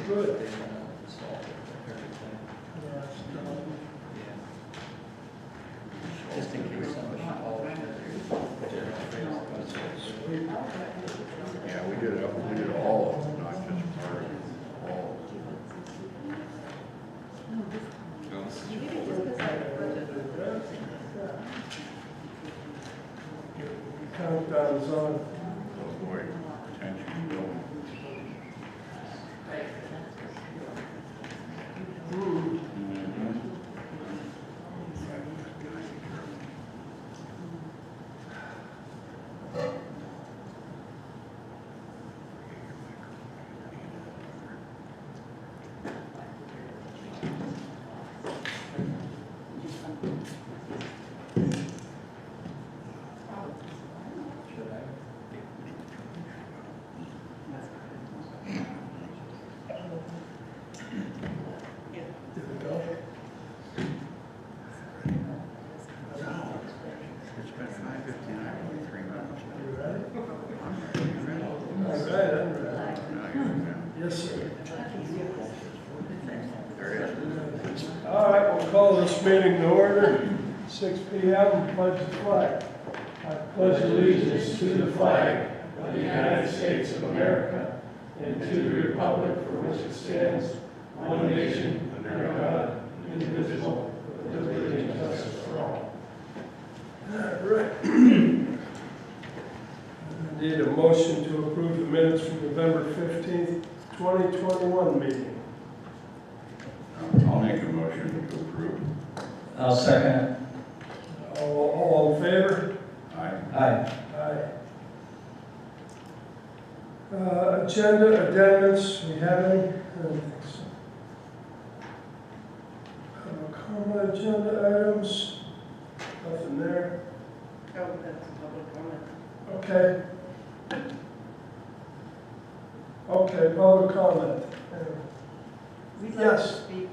Good. Just in case somebody called. Yeah, we did all of them, not just part of it, all. Countdown's on. Oh boy, attention building. It's been 5:59, only 3 minutes. You ready? I'm ready. All right, I'm ready. Now you're down. Yes, sir. There it is. All right, we'll call this meeting to order. 6 p.m. Pledge the flag. I pledge allegiance to the flag of the United States of America and to the republic for which it stands, one nation, under God, indivisible, with liberty and justice for all. All right. I need a motion to approve the minutes from November 15th, 2021 meeting. I'll make a motion to approve. I'll second it. All in favor? Aye. Aye. Aye. Agenda addendums, we have any? I don't think so. Comment agenda items, nothing there. Oh, that's a public comment. Okay. Okay, public comment. We'd like to Yes. speak.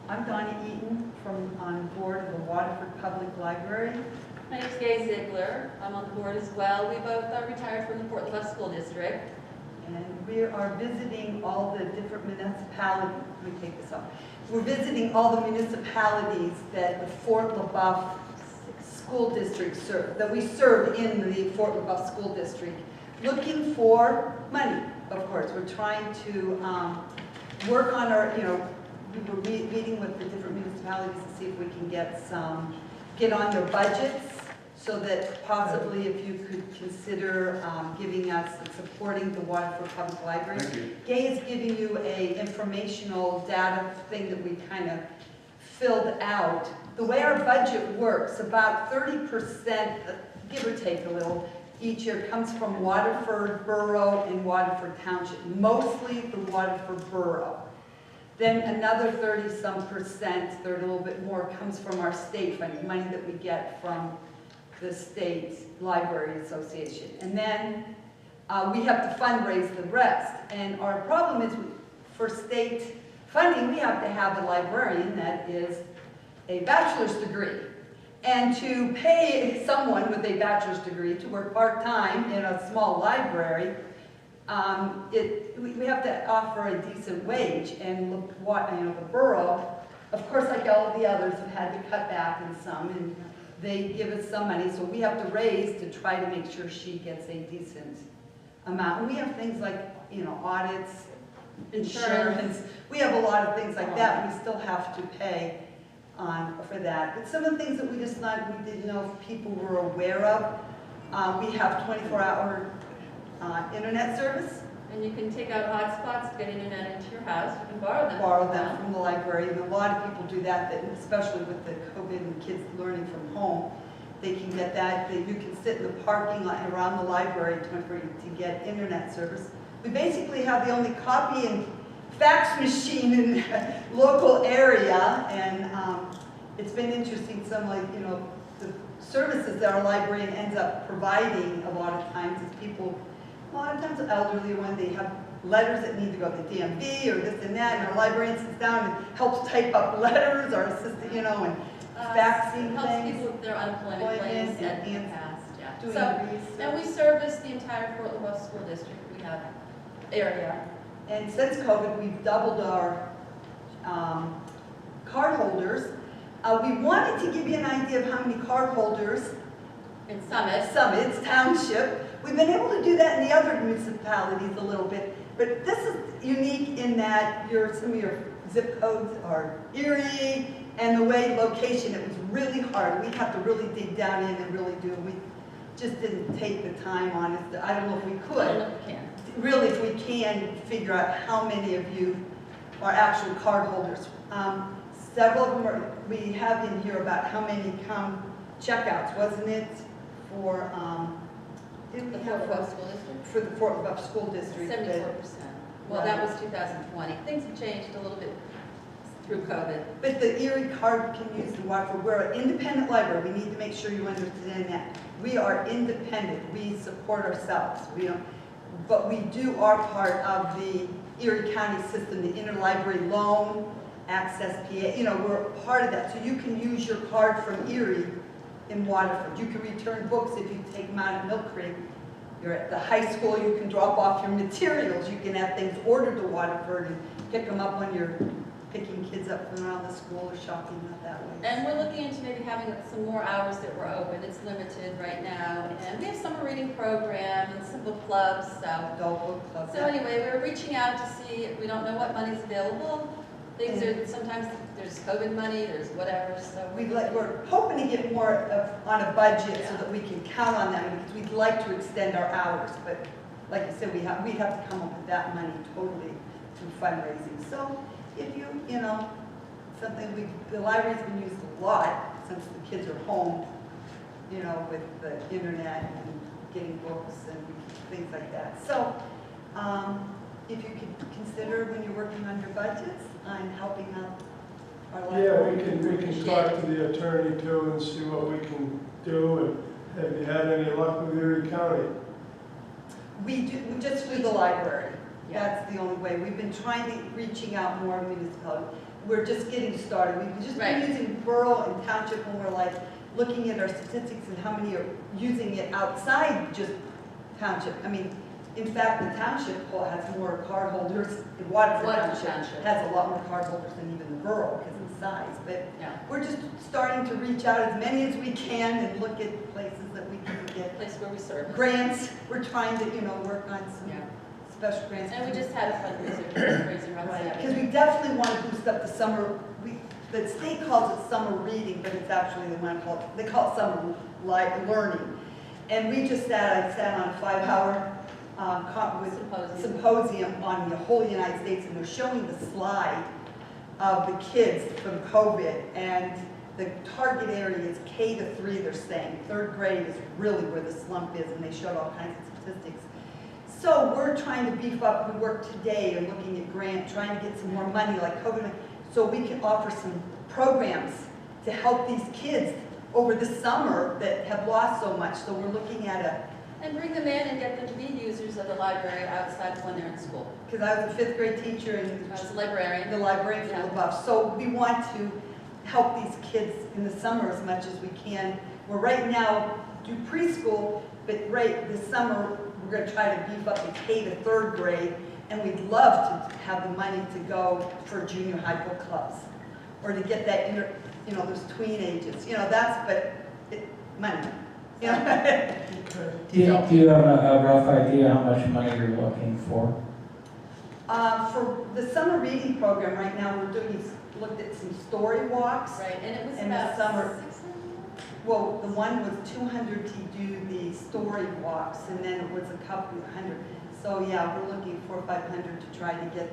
I'm Donnie Eaton on board of the Waterford Public Library. My name's Gay Ziegler. I'm on the board as well. We both are retired from the Fort LaBeouf School District. And we are visiting all the different municipalities. Let me take this off. We're visiting all the municipalities that the Fort LaBeouf School District serve, that we serve in the Fort LaBeouf School District, looking for money, of course. We're trying to work on our, we were meeting with the different municipalities to see if we can get on their budgets, so that possibly if you could consider giving us and supporting the Waterford Public Library. Thank you. Gay is giving you a informational data thing that we kind of filled out. The way our budget works, about 30%, give or take a little, each year comes from Waterford Borough and Waterford Township, mostly the Waterford Borough. Then another 30-some%, a little bit more, comes from our state funding, money that we get from the State Library Association. And then we have to fundraise the rest. And our problem is for state funding, we have to have a librarian that is a bachelor's degree. And to pay someone with a bachelor's degree to work part-time in a small library, we have to offer a decent wage. And the borough, of course, like all of the others, have had to cut back in some, and they give us some money, so we have to raise to try to make sure she gets a decent amount. And we have things like, audits, insurance. We have a lot of things like that. We still have to pay for that. But some of the things that we just thought we didn't know if people were aware of. We have 24-hour internet service. And you can take out hotspots to get internet into your house. You can borrow them. Borrow them from the library, and a lot of people do that, especially with the COVID and kids learning from home. They can get that. You can sit in the parking lot around the library to get internet service. We basically have the only copy and fax machine in the local area, and it's been interesting. The services that our librarian ends up providing a lot of times is people, a lot of times elderly, when they have letters that need to go to the DMV or this and that, and our librarian sits down and helps type up letters, our assistant, and faxing helps things. people with their unemployment claims and in the past. Yeah. doing So, research. and we service the entire Fort LaBeouf School District. We have area. And since COVID, we've doubled our card holders. We wanted to give you an idea of how many card holders In Summit. Summits, Township. We've been able to do that in the other municipalities a little bit, but this is unique in that some of your zip codes are Erie, and the way location, it was really hard. We have to really dig down in and really do it. We just didn't take the time on it. I don't know if we I don't could. know if we can. Really, if we can figure out how many of you are actual card holders. Several of them we have in here about how many come checkouts, wasn't it? For, didn't The we Fort have Worth School District? for the Fort Buff School District? 74%. Well, that was 2020. Things have changed a little bit through COVID. But the Erie card can use the Waterford. We're an independent library. We need to make sure you understand that. We are independent. We support ourselves. We don't, but we do our part of the Erie County system, the interlibrary loan, access PA. We're part of that. So you can use your card from Erie in Waterford. You can return books if you take them out of Mill Creek. You're at the high school, you can drop off your materials. You can have things ordered to Waterford and pick them up when you're picking kids up from around the school or shopping out that way. And we're looking into maybe having some more hours that we're open. It's limited right now. And we have summer reading program and some book clubs, so. Adult book club. So anyway, we're reaching out to see, we don't know what money's available. Things are, sometimes there's COVID money, there's whatever, so. We're hoping to get more on a budget so that we can count on that, because we'd like to extend our hours, but like I said, we have to come up with that money totally through fundraising. So if something the library's been used a lot since the kids are home, with the internet and getting books and things like that. So if you could consider when you're working on your budgets on helping out our library. Yeah, we can talk to the attorney too and see what we can do. And have you had any luck with Erie County? We do, just through the library. Yeah. That's the only way. We've been reaching out more municipalities. We're just getting started. We've just been Right. using borough and township when we're looking at our statistics and how many are using it outside just township. I mean, in fact, the township has more card holders. The Waterford Township has a lot more card holders than even the borough because of size. But Yeah, we're just starting to reach out as many as we can and look at places that we can get place where we serve. grants. We're trying to, work on some Yeah. special grants. And we just had a fundraiser on Right, Saturday. because we definitely want to boost up the summer, the state calls it summer reading, but it's actually they call it summer learning. And we just I sat on a 5-hour symposium on the whole United States, and they're showing the slide of the kids from COVID, and the target area is K to 3, they're saying. 3rd grade is really where the slump is, and they showed all kinds of statistics. So we're trying to beef up. We work today and looking at grant, trying to get some more money like COVID, so we can offer some programs to help these kids over the summer that have lost so much. So we're looking at And bring them in and get them to be users of the library outside of when they're in school. because I was a 5th grade teacher and I was a librarian. the librarian for the Buff. So we want to help these kids in the summer as much as we can. We're right now do preschool, but this summer we're going to try to beef up the K to 3rd grade, and we'd love to have the money to go for junior high book clubs, or to get that those tween ages. Money. Okay. Do you have a rough idea how much money you're looking for? For the summer reading program right now, looked at some story walks. Right, and it was In the about summer. 600? Well, the one was 200 to do the story walks, and then it was a couple of hundred. So yeah, we're looking for 500 to try to get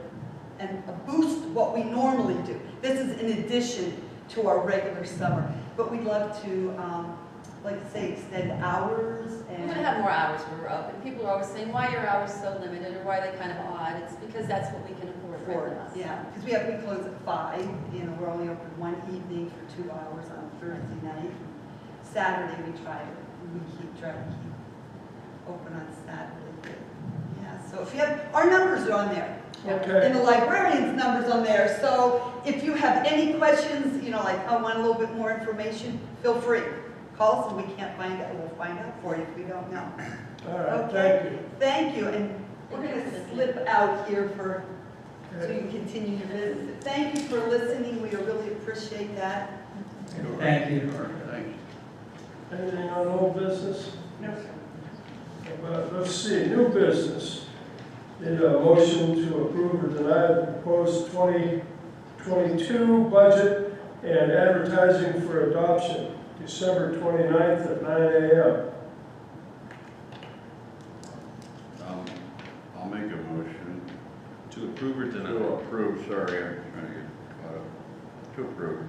and boost what we normally do. This is in addition to our regular summer, but we'd love to, like I say, extend hours We're and. going to have more hours where we're open. People are always saying, why are your hours so limited, or why are they kind of odd? It's because that's what we can afford right now. Yeah, because we close at 5. We're only open one evening for 2 hours on Thursday night. Saturday we try to keep open on Saturday. Yeah, so if you have, our numbers are on there. Okay. And the librarian's number's on there. So if you have any questions, I want a little bit more information, feel free. Call us and we can't find out. We'll find out for you if we don't know. All right, Okay. thank you. Thank you. And We're gonna slip out here so you can continue your business. Thank you for listening, we really appreciate that. Thank you. Thank you. Anything on old business? No, sir. Let's see, new business. Need a motion to approve or deny the proposed 2022 budget and advertising for adoption, December 29th at 9 a.m. I'll make a motion To approve or deny? to approve, sorry, I'm trying to get caught up. To approve.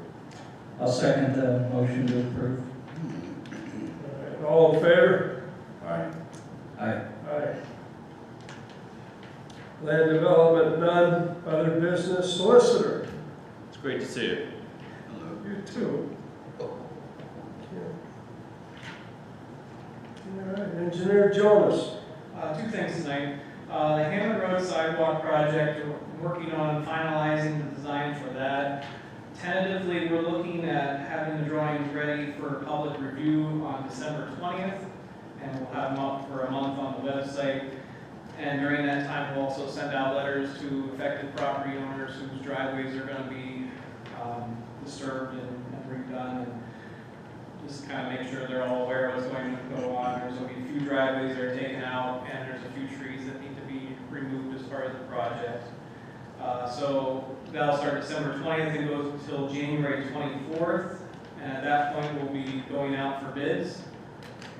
I'll second the motion to approve. All in favor? Aye. Aye. Aye. Land development, none. Other business, solicitor. It's great to see you. Hello. You too. All right, Engineer Jonas. Two things tonight. The Hammond Road Sidewalk project, we're working on finalizing the design for that. Tentatively, we're looking at having the drawings ready for public review on December 20th, and we'll have them up for a month on the website. And during that time, we'll also send out letters to affected property owners whose driveways are going to be disturbed and redone, and just kind of make sure they're all aware of what's going to go on. There's going to be a few driveways that are taken out, and there's a few trees that need to be removed as part of the project. So that'll start December 20th and goes until January 24th. And at that point, we'll be going out for bids.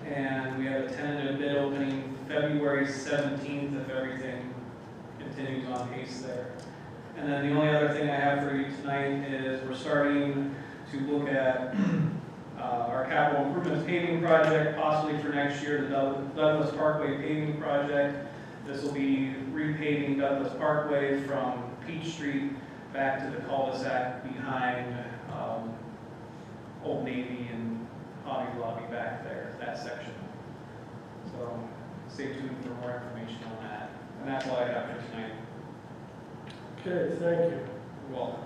And we have a tentative bid opening February 17th if everything continues on pace there. And then the only other thing I have for you tonight is we're starting to look at our capital improvements paving project, possibly for next year, the Douglas Parkway paving project. This will be repaving Douglas Parkway from Peach Street back to the cul-de-sac behind Old Navy and Hobby Lobby back there, that section. So stay tuned for more information on that. And that's all I got for tonight. Okay, thank you. You're welcome.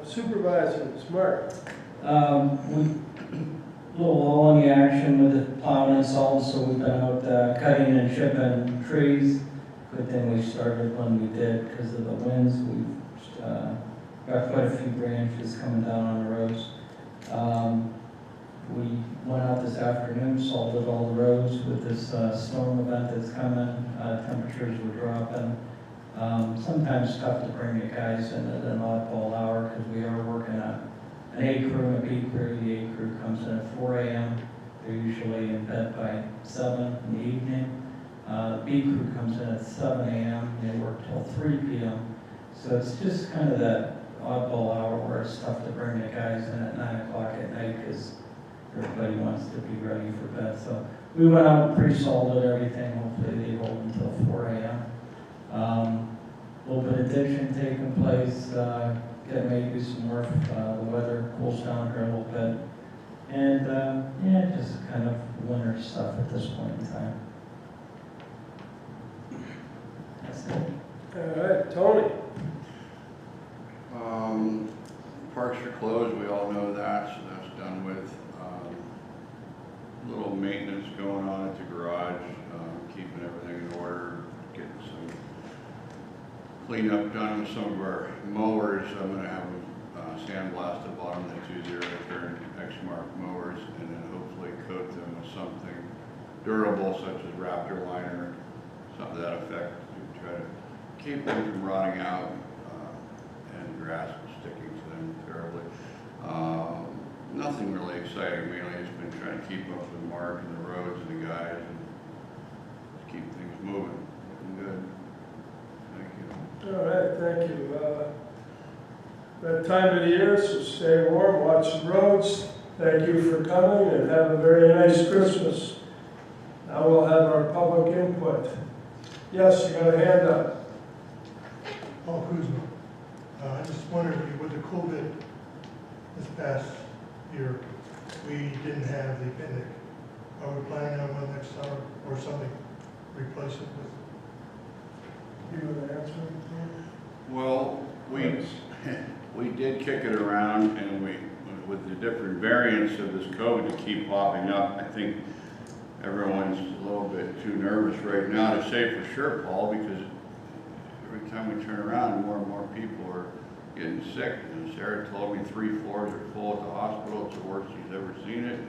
Supervisors, Mark. We, a little lull in the action with the plowing and salt, so we've been out cutting and chipping trees. Good thing we started when we did because of the winds. We've got quite a few branches coming down on the roads. We went out this afternoon, salted all the roads with this storm event that's coming. Temperatures were dropping. Sometimes it's tough to bring the guys in at an oddball hour because we are working on an A crew and a B crew. The A crew comes in at 4 a.m. They're usually in bed by 7 in the evening. The B crew comes in at 7 a.m. They work till 3 p.m. So it's just kind of that oddball hour where it's tough to bring the guys in at 9 o'clock at night because everybody wants to be ready for bed. So we went out and pre-salted everything. Hopefully they hold until 4 a.m. A little bit of ditching taking place, get maybe some work, the weather cools down here a little bit. And yeah, just kind of winter stuff at this point in time. That's it. All right, Tony. Parks are closed, we all know that, so that's done with. Little maintenance going on at the garage, keeping everything in order, getting some cleanup done with some of our mowers. I'm going to have them sandblast the bottom of the 2.0 turn X-Mark mowers and then hopefully coat them with something durable such as Raptor liner, something to that effect to try to keep them from rotting out and grass sticking to them terribly. Nothing really exciting, mainly just been trying to keep up with Mark and the roads and the guys and just keep things moving. Looking good. Thank you. All right, thank you. That time of the year, so stay warm, watch the roads. Thank you for coming and have a very nice Christmas. Now we'll have our public input. Yes, you got a hand up. Paul Kuzma. I just wondered, with the COVID this past year, we didn't have the picnic. Are we planning on one next summer or something replace it with? You want to answer? Well, we did kick it around, and with the different variants of this COVID that keep popping up, I think everyone's a little bit too nervous right now to say for sure, Paul, because every time we turn around, more and more people are getting sick. And Sarah told me 3 floors are full at the hospital. It's the worst she's ever seen it.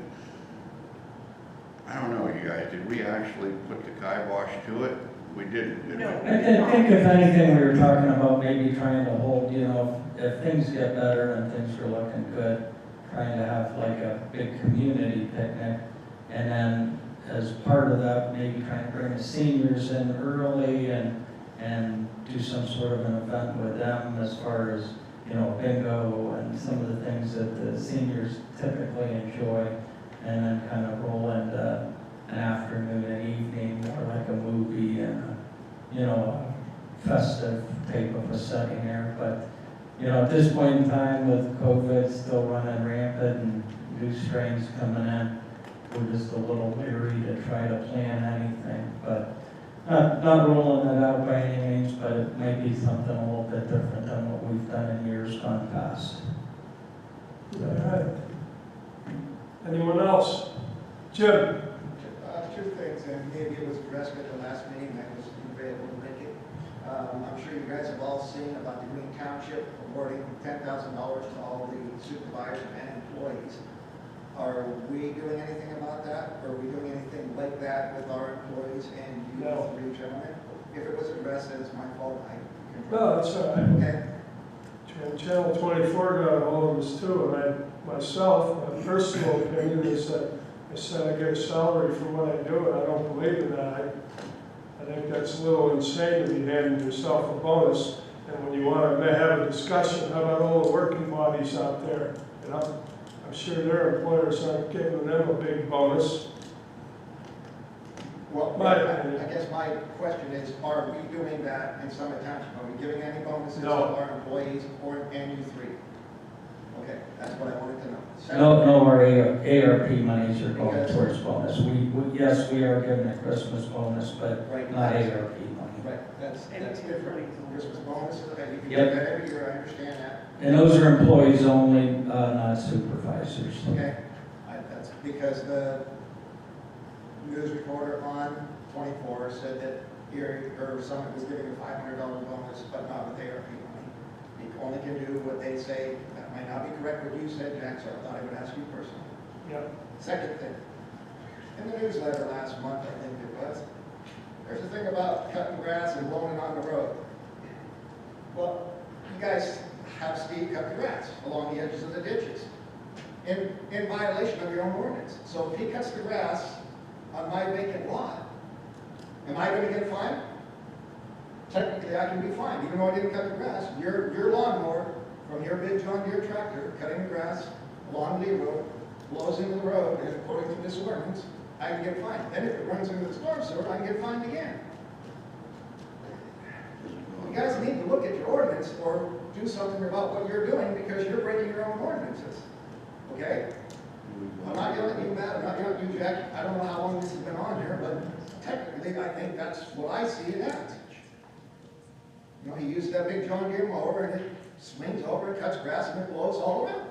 I don't know, you guys, did we actually put the kibosh to it? We didn't, did we? No. I think if anything, we were talking about maybe trying to hold, you know, if things get better and things are looking good, trying to have like a big community picnic. And then as part of that, maybe trying to bring the seniors in early and do some sort of an event with them as far as, you know, bingo and some of the things that the seniors typically enjoy. And then kind of roll into an afternoon and evening, more like a movie and a, you know, a festive type of a setting there. But, you know, at this point in time with COVID still running rampant and new strains coming in, we're just a little leery to try to plan anything. But not rolling it out by any means, but it might be something a little bit different than what we've done in years gone past. All right. Anyone else? Jim? 2 things, and maybe it was addressed at the last meeting, I was available to make it. I'm sure you guys have all seen about the Green Township awarding $10,000 to all the supervisors and employees. Are we doing anything about that? Are we doing anything like that with our employees and you No. 3 gentlemen? If it was addressed, then it's my fault. I can. No, that's all right. Okay. And Channel 24 got a hold of us too, and myself, my personal opinion is that I said I get a salary for what I do, and I don't believe in that. I think that's a little insane to be handing yourself a bonus. And when you want to have a discussion, how about all the working bodies out there? You know, I'm sure their employers aren't giving them a big bonus. Well, My I opinion. guess my question is, are we doing that in Summit Township? Are we giving any bonuses to No. our employees and you 3? Okay, that's what I wanted to know. No, our ARP monies are going towards bonus. Yes, we are giving a Christmas bonus, but Right. not ARP money. Right, that's different. Christmas bonuses, okay, you can do Yep. that every year, I understand that. And those are employees only, not supervisors. Okay, that's because the news reporter on 24 said that Erie, or Summit was giving a $500 bonus, but not with ARP money. You only can do what they say. That might not be correct what you said, Jack, so I thought I would ask you personally. Yeah. Second thing, in the newsletter last month, I think it was, there's a thing about cutting grass and blowing it on the road. Well, you guys have Steve cut the grass along the edges of the ditches in violation of your own ordinance. So if he cuts the grass on my vacant lot, am I going to get fined? Technically, I can be fined, even though I didn't cut the grass. Your lawnmower from your big John Deere tractor cutting the grass along Lee Road blows into the road, and according to this ordinance, I can get fined. Then if it runs into the storm sewer, I can get fined again. You guys need to look at your ordinance or do something about what you're doing because you're breaking your own ordinances. Okay? I'm not yelling at you, Matt. I'm not yelling at you, Jack. I don't know how long this has been on here, but technically, I think that's what I see it as. You know, he used that big John Deere mower and it swings over, it cuts grass, and it blows all around.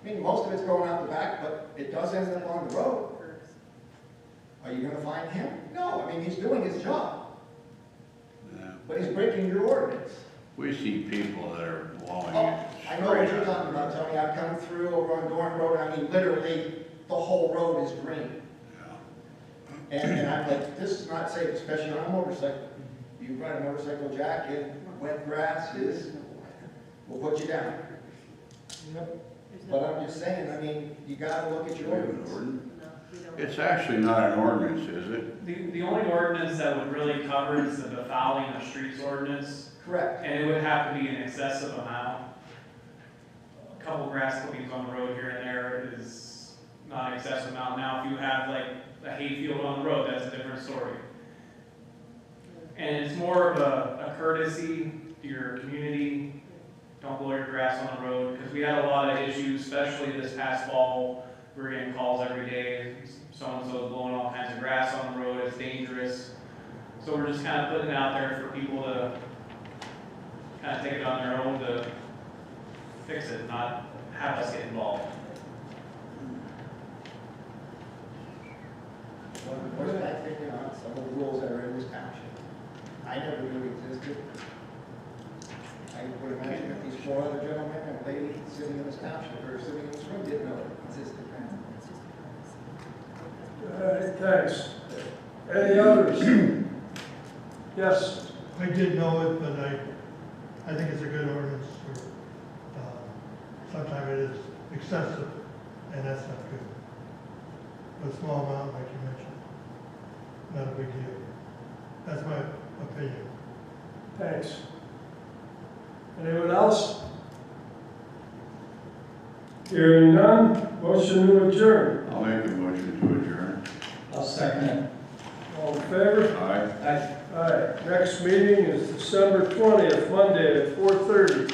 I mean, most of it's going out the back, but it does end up on the road. Are you going to find him? No. I mean, he's doing his job. Yeah. But he's breaking your ordinance. We see people that are blowing Oh, it I know what straight you're up. talking about, Tony. I've come through over on Dorn Road. I mean, literally, the whole road is green. Yeah. And I'm like, this is not safe, especially on a motorcycle. You ride a motorcycle, Jack, and wet grass will put you down. Yep. But I'm just saying, I mean, you gotta look at Do your we have an ordinance. ordinance? It's actually not an ordinance, is it? The only ordinance that would really cover is the fouling of streets ordinance, Correct. and it would have to be an excessive amount. A couple grass clippings on the road here and there is not an excessive amount. Now, if you have like a hayfield on the road, that's a different story. And it's more of a courtesy to your community. Don't blow your grass on the road, because we had a lot of issues, especially this past fall. We were getting calls every day, so-and-so blowing all kinds of grass on the road, it's dangerous. So we're just kind of putting it out there for people to kind of take it on their own to fix it, not have us get involved. on some of the rules that are in this township. I never knew existed. I would imagine that these four other gentlemen and lady sitting in this township or sitting in this room didn't know it existed. All right, thanks. Any others? Yes, I did know it, but I think it's a good ordinance. Sometimes it is excessive, and that's not good. But small amount, like you mentioned, not a big deal. That's my opinion. thanks. Anyone else? Hearing none, motion to adjourn. I'll make a motion to adjourn. I'll second it. All in favor? Aye. All right, next meeting is December 20th, Monday at 4:30.